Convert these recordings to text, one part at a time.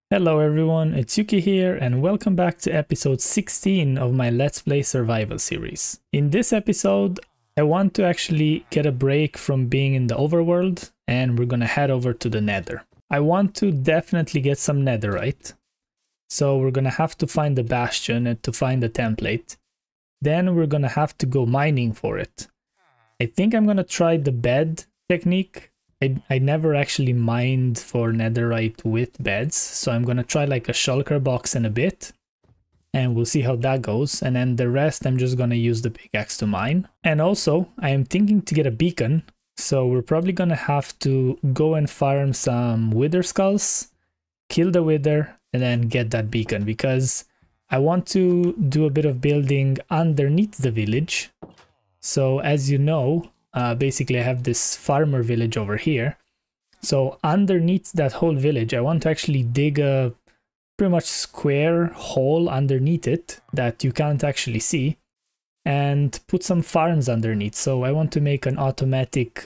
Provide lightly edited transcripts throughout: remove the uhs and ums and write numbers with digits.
Hello everyone, it's Yuki here and welcome back to episode 16 of my Let's Play Survival series. In this episode, I want to actually get a break from being in the overworld and we're gonna head over to the nether. I want to definitely get some netherite, so we're gonna have to find the bastion and to find the template. Then we're gonna have to go mining for it. I think I'm gonna try the bed technique. I never actually mined for netherite with beds, so I'm gonna try like a shulker box in a bit and we'll see how that goes, and then the rest I'm just gonna use the pickaxe to mine. And also I am thinking to get a beacon, so we're probably gonna have to go and farm some wither skulls, kill the wither, and then get that beacon, because I want to do a bit of building underneath the village. So as you know, basically I have this farmer village over here. So underneath that whole village, I want to actually dig a pretty much square hole underneath it that you can't actually see and put some farms underneath. So I want to make an automatic,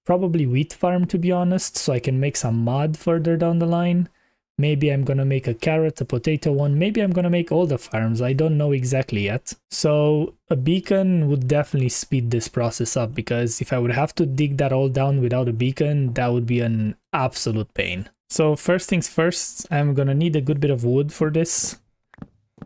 probably wheat farm, to be honest, so I can make some mud further down the line. Maybe I'm gonna make a carrot, a potato one. Maybe I'm gonna make all the farms. I don't know exactly yet. So a beacon would definitely speed this process up, because if I would have to dig that all down without a beacon, that would be an absolute pain. So first things first, I'm gonna need a good bit of wood for this.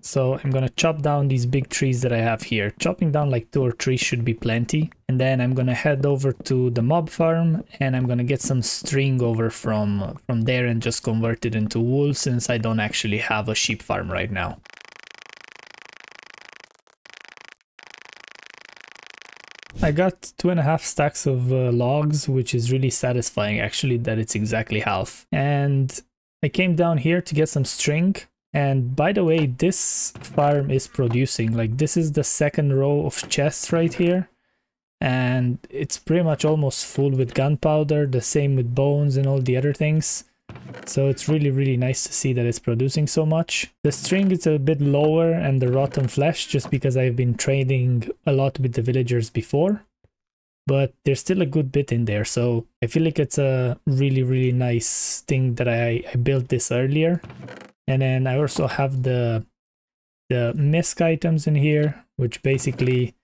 So I'm gonna chop down these big trees that I have here. Chopping down like 2 or 3 should be plenty. And then I'm gonna head over to the mob farm and I'm gonna get some string over from there and just convert it into wool, since I don't actually have a sheep farm right now. I got 2.5 stacks of logs, which is really satisfying actually, that it's exactly half. And I came down here to get some string. And by the way, this farm is producing. Like, this is the second row of chests right here, and it's pretty much almost full with gunpowder, the same with bones and all the other things. So it's really nice to see that it's producing so much. The string is a bit lower and the rotten flesh, just because I've been trading a lot with the villagers before, but there's still a good bit in there, so I feel like it's a really nice thing that I built this earlier. And then I also have the misc items in here, which basically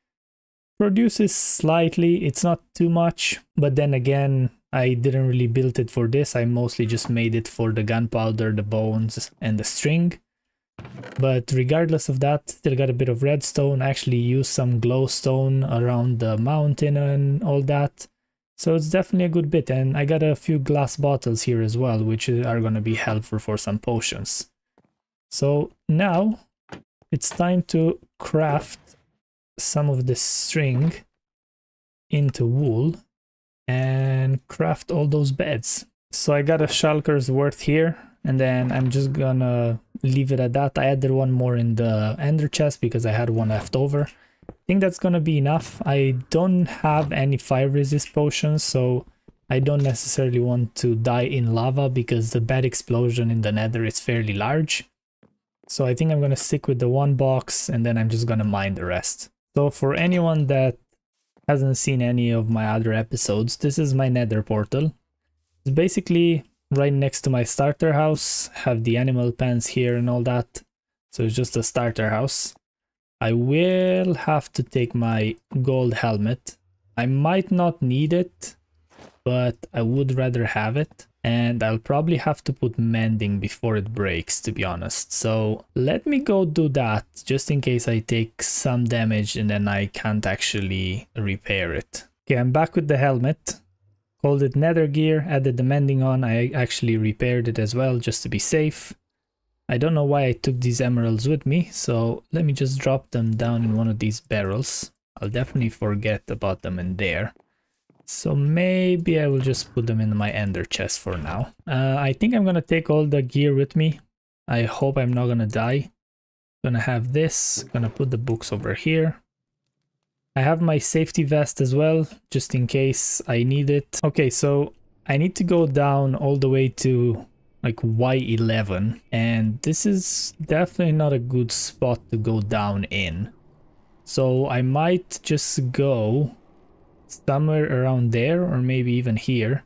produces slightly. It's not too much, but then again, I didn't really build it for this. I mostly just made it for the gunpowder, the bones, and the string. But regardless of that, still got a bit of redstone. I actually used some glowstone around the mountain and all that. So it's definitely a good bit, and I got a few glass bottles here as well, which are going to be helpful for some potions. So now it's time to craft some of this string into wool and craft all those beds. So I got a shulker's worth here, and then I'm just gonna leave it at that. I added one more in the ender chest because I had one left over. I think that's gonna be enough. I don't have any fire resist potions, so I don't necessarily want to die in lava, because the bed explosion in the nether is fairly large. So I think I'm gonna stick with the one box, and then I'm just gonna mine the rest. So for anyone that hasn't seen any of my other episodes, this is my nether portal. It's basically right next to my starter house. Have the animal pens here and all that. So it's just a starter house. I will have to take my gold helmet. I might not need it, but I would rather have it. And I'll probably have to put mending before it breaks, to be honest. So let me go do that, just in case I take some damage and then I can't actually repair it. Okay, I'm back with the helmet. Called it nether gear, added the mending on. I actually repaired it as well, just to be safe. I don't know why I took these emeralds with me, so let me just drop them down in one of these barrels. I'll definitely forget about them in there. So maybe I will just put them in my ender chest for now. I think I'm gonna take all the gear with me. I hope I'm not gonna die. Gonna have this, gonna put the books over here. I have my safety vest as well, just in case I need it. Okay, so I need to go down all the way to like Y11, and this is definitely not a good spot to go down in. So I might just go somewhere around there, or maybe even here,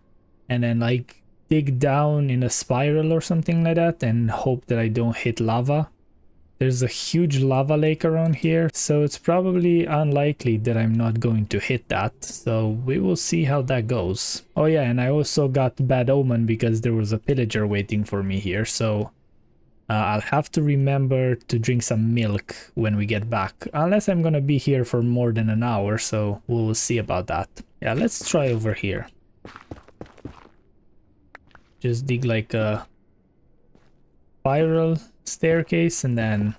and then like dig down in a spiral or something like that and hope that I don't hit lava. There's a huge lava lake around here, so it's probably unlikely that I'm not going to hit that. So we will see how that goes. Oh yeah, and I also got bad omen because there was a pillager waiting for me here, so I'll have to remember to drink some milk when we get back. Unless I'm gonna be here for more than an hour, so we'll see about that. Yeah, let's try over here. Just dig like a spiral staircase and then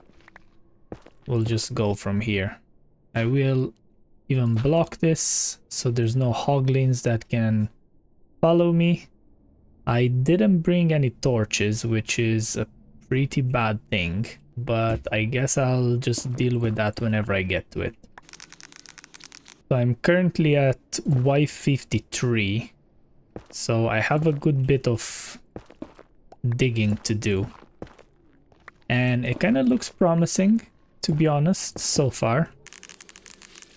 we'll just go from here. I will even block this so there's no hoglins that can follow me. I didn't bring any torches, which is a pretty bad thing, but I guess I'll just deal with that whenever I get to it. So I'm currently at Y53, so I have a good bit of digging to do. And it kind of looks promising, to be honest, so far.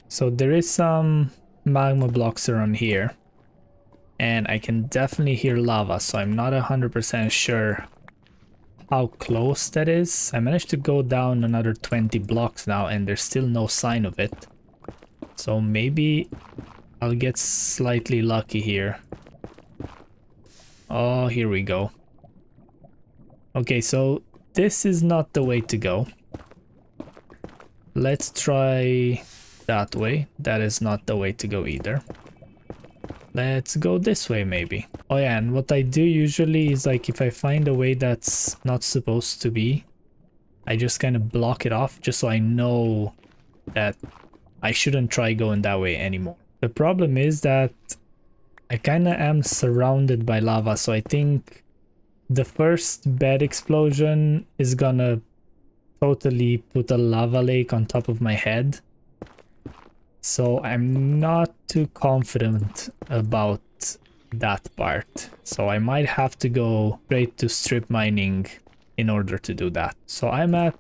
So there is some magma blocks around here. And I can definitely hear lava, so I'm not 100% sure how close that is. I managed to go down another 20 blocks now and there's still no sign of it. So maybe I'll get slightly lucky here. Oh, here we go. Okay, so this is not the way to go. Let's try that way. That is not the way to go either. Let's go this way maybe. Oh yeah, and what I do usually is like if I find a way that's not supposed to be, I just kind of block it off just so I know that I shouldn't try going that way anymore. The problem is that I kind of am surrounded by lava, so I think the first bed explosion is gonna totally put a lava lake on top of my head. So I'm not too confident about that part. So I might have to go straight to strip mining in order to do that. So I'm at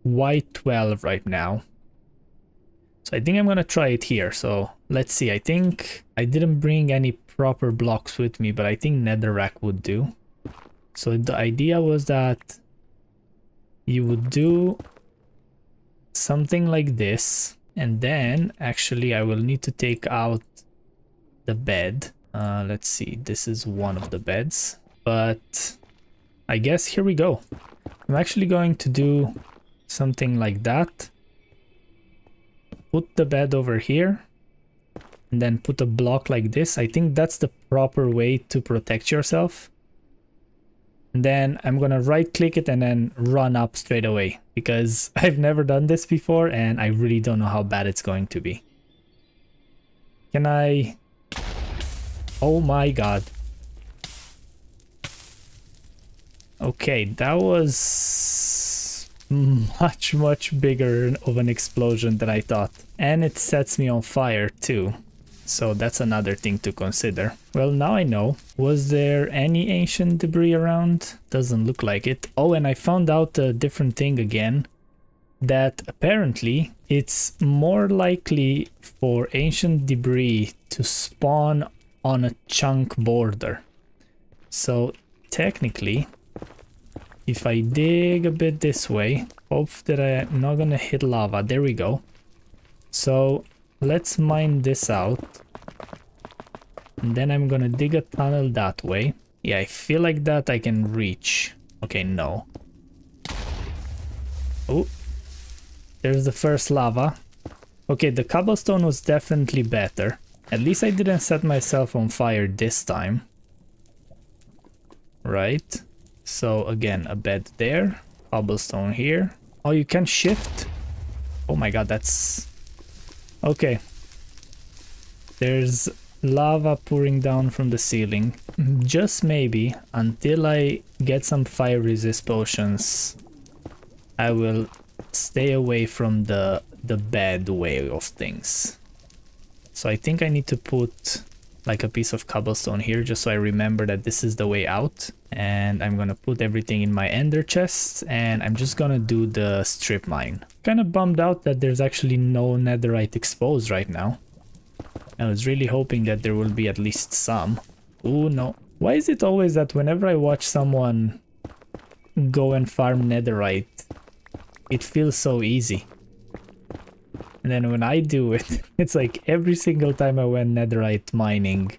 Y12 right now. So I think I'm gonna try it here. So let's see. I think I didn't bring any proper blocks with me, but I think netherrack would do. So the idea was that you would do something like this, and then actually I will need to take out the bed. Let's see, this is one of the beds, but I guess here we go. I'm actually going to do something like that. Put the bed over here and then put a block like this. I think that's the proper way to protect yourself. And then I'm gonna right click it and then run up straight away because I've never done this before and I really don't know how bad it's going to be. Can I? Oh my god. Okay, that was much bigger of an explosion than I thought. And it sets me on fire too. So that's another thing to consider. Well, now I know. Was there any ancient debris around? Doesn't look like it. Oh, and I found out a different thing again. That apparently it's more likely for ancient debris to spawn on a chunk border. So technically, if I dig a bit this way, hope that I'm not gonna hit lava. There we go. So let's mine this out. And then I'm gonna dig a tunnel that way. Yeah, I feel like that I can reach. Okay, no. Oh, there's the first lava. Okay, the cobblestone was definitely better. At least I didn't set myself on fire this time. Right. So again, a bed there. Cobblestone here. Oh, you can shift. Oh my god, that's... Okay. There's lava pouring down from the ceiling. Just maybe, until I get some fire resist potions, I will stay away from the bad way of things. So I think I need to put like a piece of cobblestone here just so I remember that this is the way out. And I'm gonna put everything in my ender chest and I'm just gonna do the strip mine. Kind of bummed out that there's actually no netherite exposed right now. I was really hoping that there will be at least some. Oh no, Why is it always that whenever I watch someone go and farm netherite, it feels so easy? And then when I do it, it's like every single time I went netherite mining,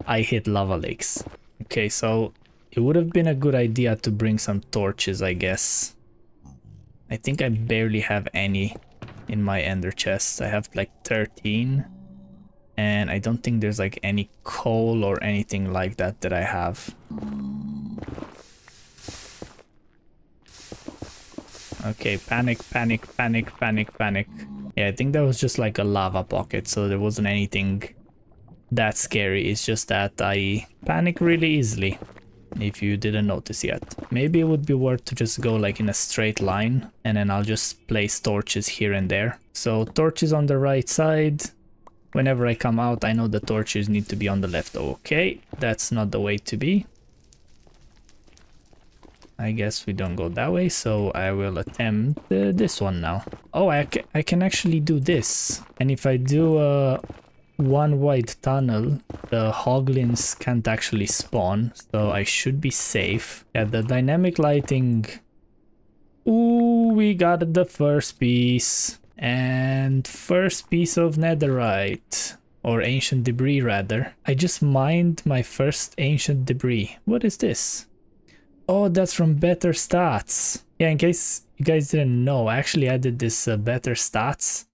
I hit lava lakes. Okay, so it would have been a good idea to bring some torches, I guess. I think I barely have any in my ender chest. I have like 13. And I don't think there's like any coal or anything like that that I have. Okay, panic, panic, panic, panic, panic. Yeah, I think that was just like a lava pocket, so there wasn't anything that scary. It's just that I panic really easily, if you didn't notice yet. Maybe it would be worth to just go like in a straight line, and then I'll just place torches here and there. So torches on the right side. Whenever I come out, I know the torches need to be on the left. Okay, that's not the way to be. I guess we don't go that way, so I will attempt this one now. Oh, I can actually do this. And if I do a one wide tunnel, the hoglins can't actually spawn, so I should be safe. Yeah, the dynamic lighting... Ooh, we got the first piece. And first piece of netherite, or ancient debris rather. I just mined my first ancient debris. What is this? Oh, that's from better stats. Yeah, in case you guys didn't know, I actually added this better stats,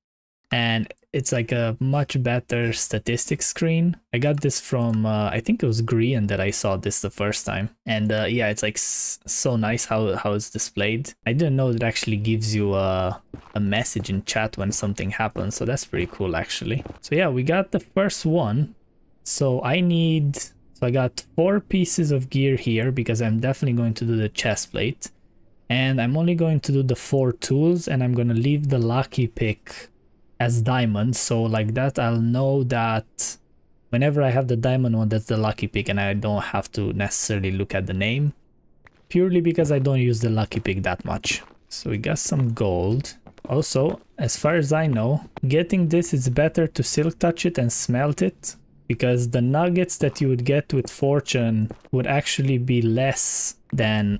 and it's like a much better statistics screen. I got this from, I think it was Grian that I saw this the first time. And yeah, it's like so nice how it's displayed. I didn't know it actually gives you a message in chat when something happens. So that's pretty cool actually. So yeah, we got the first one. So I got 4 pieces of gear here because I'm definitely going to do the chest plate. And I'm only going to do the 4 tools, and I'm going to leave the lucky pick as diamond, so like that I'll know that whenever I have the diamond one, that's the lucky pick, and I don't have to necessarily look at the name, purely because I don't use the lucky pick that much. So we got some gold. Also, as far as I know, getting this is better to silk touch it and smelt it, because the nuggets that you would get with fortune would actually be less than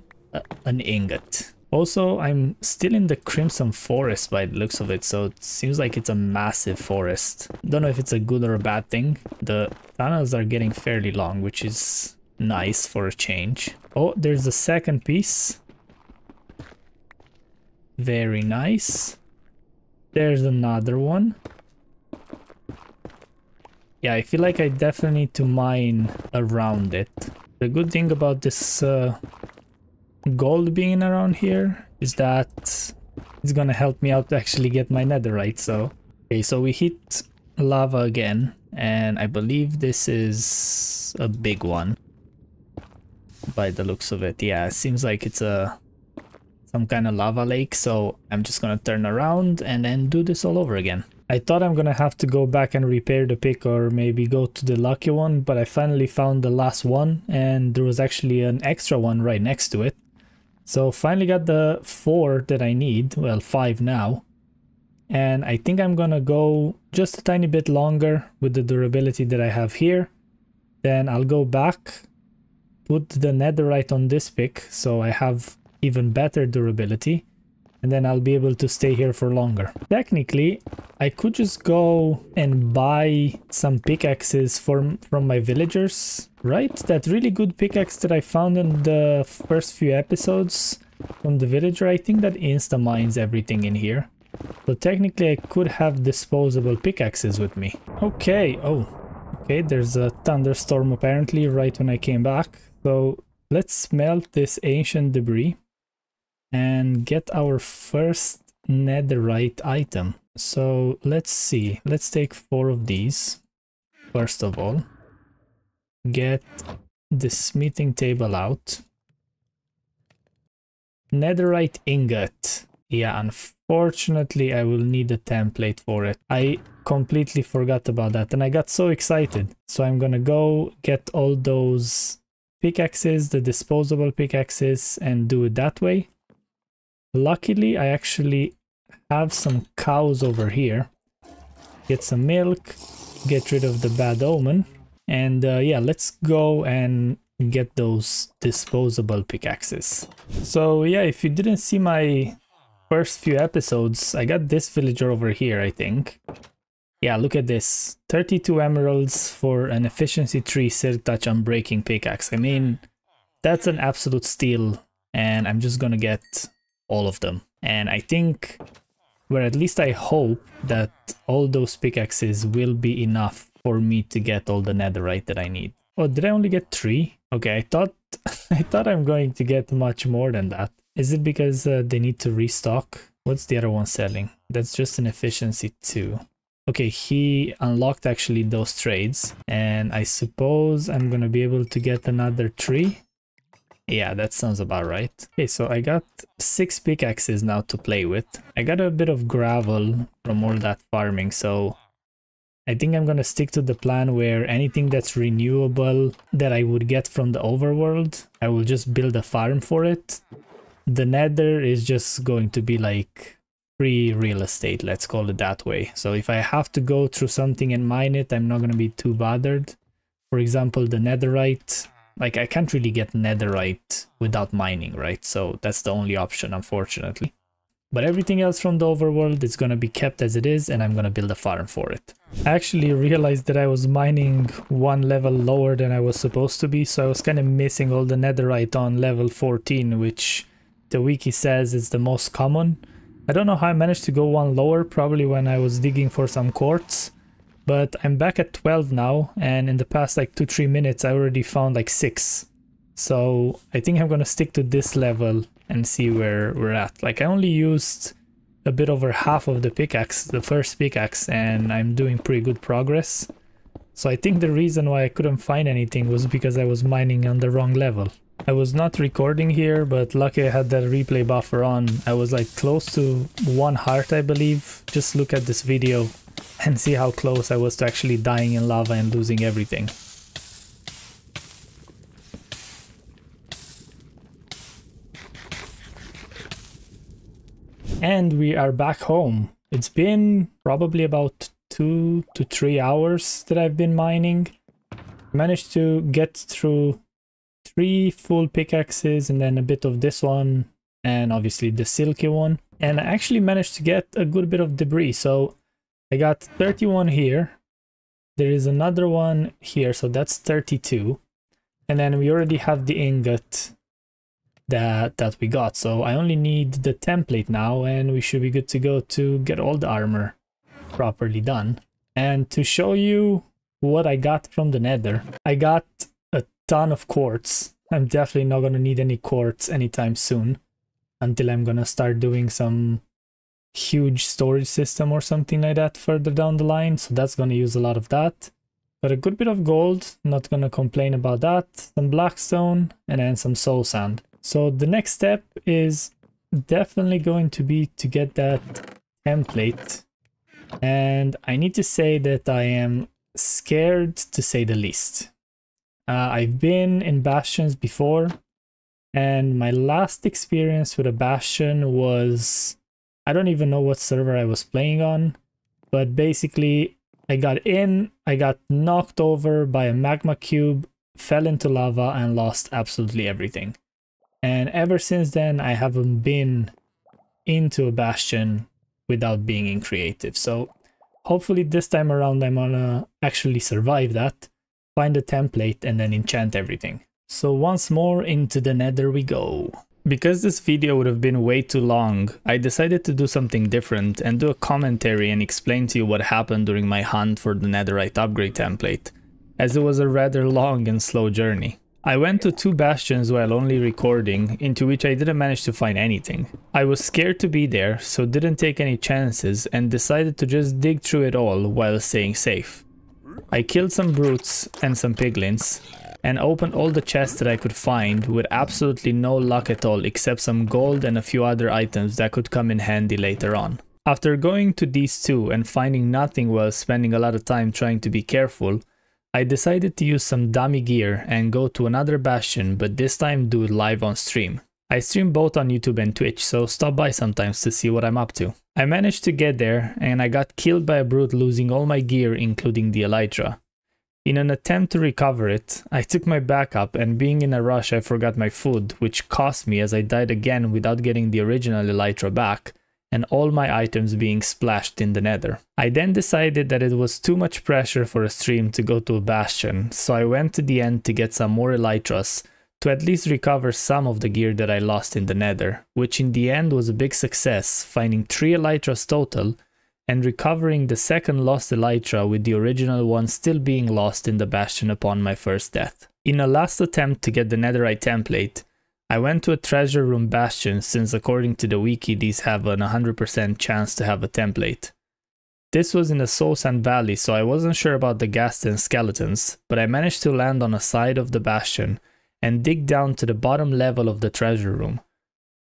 an ingot. Also, I'm still in the Crimson Forest by the looks of it, so it seems like it's a massive forest. Don't know if it's a good or a bad thing. The tunnels are getting fairly long, which is nice for a change. Oh, there's the second piece. Very nice. There's another one. Yeah, I feel like I definitely need to mine around it. The good thing about this gold being around here is that it's gonna help me out to actually get my netherite. So okay, so we hit lava again, and I believe this is a big one by the looks of it. Yeah, it seems like it's some kind of lava lake, so I'm just gonna turn around and then do this all over again. I thought I'm gonna have to go back and repair the pick, or maybe go to the lucky one, but I finally found the last one, and there was actually an extra one right next to it. So finally got the 4 that I need, well 5 now. And I think I'm gonna go just a tiny bit longer with the durability that I have here. Then I'll go back, put the netherite on this pick so I have even better durability. And then I'll be able to stay here for longer. Technically, I could just go and buy some pickaxes from my villagers, right? That really good pickaxe that I found in the first few episodes from the villager, I think that insta-mines everything in here. So technically I could have disposable pickaxes with me. Okay, oh, okay, there's a thunderstorm apparently right when I came back. So let's smelt this ancient debris and get our first netherite item. So let's see, let's take 4 of these. First of all, get the smithing table out. Netherite ingot. Yeah, unfortunately I will need a template for it. I completely forgot about that and I got so excited. So I'm gonna go get all those pickaxes, the disposable pickaxes, and do it that way. Luckily, I actually have some cows over here. Get some milk, get rid of the bad omen. And yeah, let's go and get those disposable pickaxes. So yeah, if you didn't see my first few episodes, I got this villager over here, I think. Yeah, look at this. 32 emeralds for an efficiency 3 silk touch unbreaking pickaxe. I mean, that's an absolute steal, and I'm just gonna get all of them. And I think, or at least I hope, that all those pickaxes will be enough for me to get all the netherite that I need. Oh, did I only get 3? Okay, I thought I'm going to get much more than that. Is it because they need to restock? What's the other one selling? That's just an efficiency 2. Okay, he unlocked actually those trades, and I suppose I'm gonna be able to get another 3. Yeah, that sounds about right. Okay, so I got 6 pickaxes now to play with. I got a bit of gravel from all that farming, so I think I'm gonna stick to the plan where anything that's renewable that I would get from the overworld, I will just build a farm for it. The nether is just going to be like free real estate, let's call it that way. So if I have to go through something and mine it, I'm not going to be too bothered. For example, the netherite, like I can't really get netherite without mining, right? So that's the only option, unfortunately. But everything else from the overworld is going to be kept as it is, and I'm going to build a farm for it. I actually realized that I was mining one level lower than I was supposed to be, so I was kind of missing all the netherite on level 14, which the wiki says is the most common. I don't know how I managed to go one lower, probably when I was digging for some quartz, but I'm back at 12 now, and in the past like 2-3 minutes I already found like 6. So I think I'm gonna stick to this level and see where we're at. Like I only used a bit over half of the pickaxe, the first pickaxe, and I'm doing pretty good progress. So I think the reason why I couldn't find anything was because I was mining on the wrong level. I was not recording here, but lucky I had that replay buffer on. I was like close to 1 heart, I believe. Just look at this video and see how close I was to actually dying in lava and losing everything. And we are back home. It's been probably about 2 to 3 hours that I've been mining. Managed to get through 3 full pickaxes and then a bit of this one and obviously the silky one, and I actually managed to get a good bit of debris. So I got 31 here, there is another one here, so that's 32, and then we already have the ingot that we got, so I only need the template now and we should be good to go to get all the armor properly done. And to show you what I got from the nether, I got a ton of quartz. I'm definitely not gonna need any quartz anytime soon until I'm gonna start doing some huge storage system or something like that further down the line, so that's gonna use a lot of that. Got a good bit of gold, not gonna complain about that, some blackstone, and then some soul sand. So the next step is definitely going to be to get that template, and I need to say that I am scared to say the least. I've been in bastions before, and my last experience with a bastion was, I don't even know what server I was playing on, but basically I got in, I got knocked over by a magma cube, fell into lava and lost absolutely everything. And ever since then I haven't been into a bastion without being in creative. So hopefully this time around I'm gonna actually survive that, find a template and then enchant everything. So once more into the nether we go. Because this video would have been way too long, I decided to do something different and do a commentary and explain to you what happened during my hunt for the netherite upgrade template, as it was a rather long and slow journey. I went to 2 bastions while only recording, into which I didn't manage to find anything. I was scared to be there, so didn't take any chances and decided to just dig through it all while staying safe. I killed some brutes and some piglins, and opened all the chests that I could find with absolutely no luck at all except some gold and a few other items that could come in handy later on. After going to these 2 and finding nothing while spending a lot of time trying to be careful, I decided to use some dummy gear and go to another bastion, but this time do it live on stream. I stream both on YouTube and Twitch, so stop by sometimes to see what I'm up to. I managed to get there and I got killed by a brute, losing all my gear including the elytra. In an attempt to recover it, I took my backup, and being in a rush I forgot my food, which cost me as I died again without getting the original elytra back, and all my items being splashed in the nether. I then decided that it was too much pressure for a stream to go to a bastion, so I went to the end to get some more elytras, to at least recover some of the gear that I lost in the nether, which in the end was a big success, finding 3 elytras total, and recovering the second lost elytra with the original one still being lost in the bastion upon my first death. In a last attempt to get the netherite template, I went to a treasure room bastion since according to the wiki these have an 100% chance to have a template. This was in the Soul Sand Valley, so I wasn't sure about the Gaston skeletons, but I managed to land on a side of the bastion and dig down to the bottom level of the treasure room.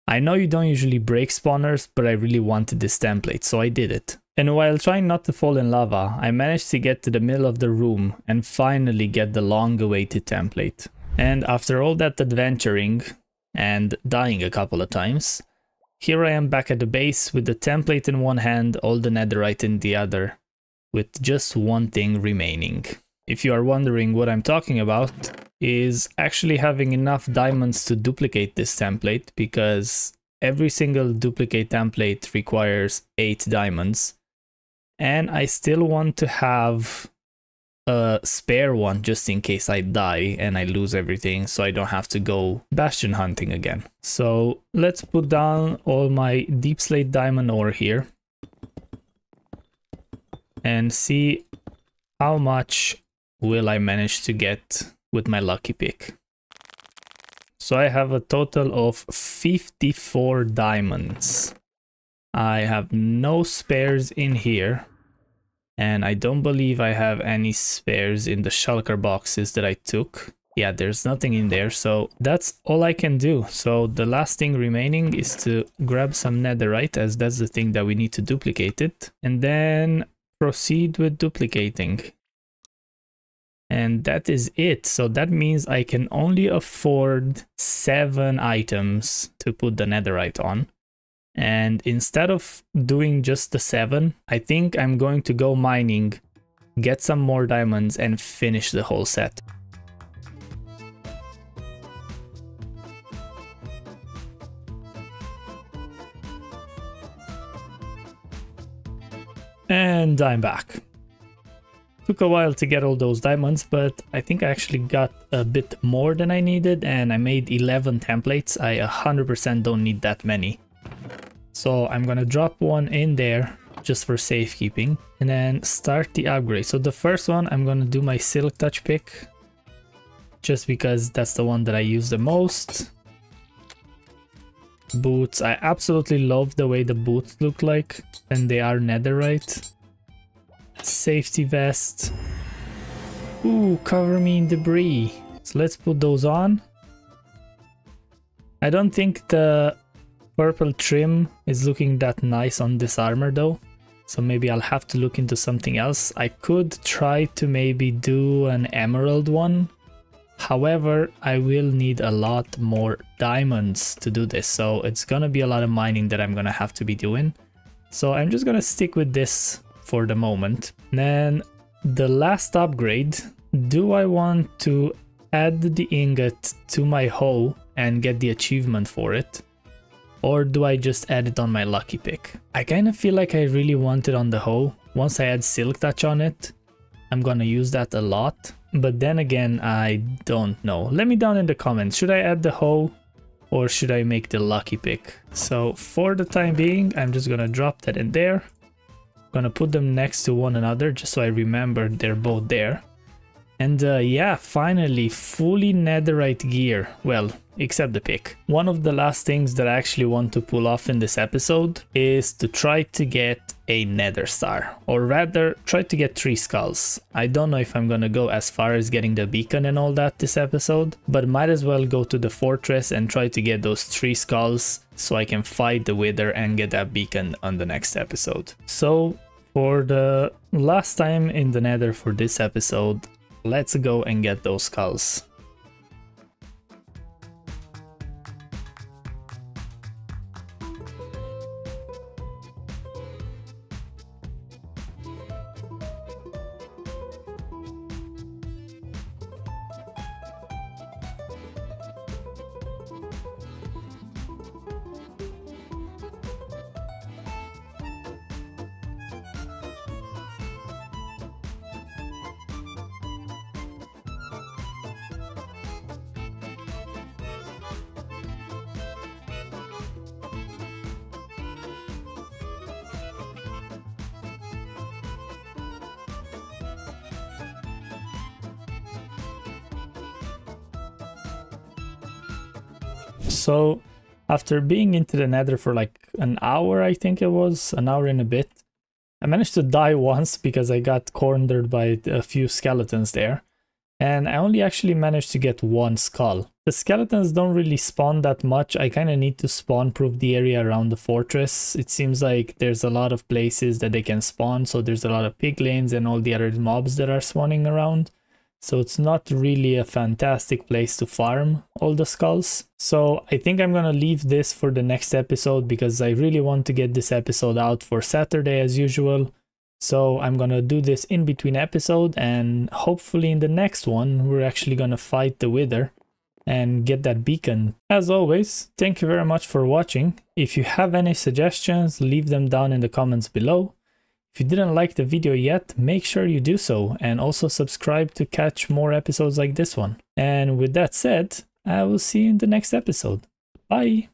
I know you don't usually break spawners, but I really wanted this template, so I did it. And while trying not to fall in lava, I managed to get to the middle of the room and finally get the long-awaited template. And after all that adventuring and dying a couple of times, here I am back at the base with the template in one hand, all the netherite in the other, with just one thing remaining. If you are wondering what I'm talking about, is actually having enough diamonds to duplicate this template, because every single duplicate template requires 8 diamonds. And I still want to have a spare one just in case I die and I lose everything, so I don't have to go bastion hunting again. So let's put down all my deep slate diamond ore here and see how much will I manage to get with my lucky pick. So I have a total of 54 diamonds. I have no spares in here, and I don't believe I have any spares in the shulker boxes that I took. Yeah, there's nothing in there, so that's all I can do. So the last thing remaining is to grab some netherite, as that's the thing that we need to duplicate it, and then proceed with duplicating. And that is it. So that means I can only afford 7 items to put the netherite on. And instead of doing just the 7, I think I'm going to go mining, get some more diamonds, and finish the whole set. And I'm back. Took a while to get all those diamonds, but I think I actually got a bit more than I needed, and I made 11 templates. I 100% don't need that many. So I'm gonna drop one in there just for safekeeping and then start the upgrade. So the first one, I'm gonna do my Silk Touch pick just because that's the one that I use the most. Boots, I absolutely love the way the boots look like, and they are netherite. Safety vest. Ooh, cover me in debris. So let's put those on. I don't think the purple trim is looking that nice on this armor though, so maybe I'll have to look into something else. I could try to maybe do an emerald one, however I will need a lot more diamonds to do this, so it's gonna be a lot of mining that I'm gonna have to be doing. So I'm just gonna stick with this for the moment. Then the last upgrade, do I want to add the ingot to my hoe and get the achievement for it? Or do I just add it on my lucky pick? I kind of feel like I really want it on the hoe. Once I add Silk Touch on it, I'm gonna use that a lot. But then again, I don't know. Let me down in the comments, should I add the hoe or should I make the lucky pick? So for the time being, I'm just gonna drop that in there. Gonna put them next to one another just so I remember they're both there. And yeah, finally, fully netherite gear. Well, except the pick. One of the last things that I actually want to pull off in this episode is to try to get a nether star, or rather try to get 3 skulls. I don't know if I'm gonna go as far as getting the beacon and all that this episode, but might as well go to the fortress and try to get those 3 skulls so I can fight the wither and get that beacon on the next episode. So for the last time in the nether for this episode, let's go and get those skulls. So after being into the nether for like an hour, I think it was, an hour and a bit, I managed to die once because I got cornered by a few skeletons there. And I only actually managed to get one skull. The skeletons don't really spawn that much. I kind of need to spawn proof the area around the fortress. It seems like there's a lot of places that they can spawn. So there's a lot of piglins and all the other mobs that are spawning around. So it's not really a fantastic place to farm all the skulls. So I think I'm gonna leave this for the next episode because I really want to get this episode out for Saturday as usual. So I'm gonna do this in between episode, and hopefully in the next one we're actually gonna fight the Wither and get that beacon. As always, thank you very much for watching. If you have any suggestions, leave them down in the comments below. If you didn't like the video yet, make sure you do so, and also subscribe to catch more episodes like this one. And with that said, I will see you in the next episode. Bye!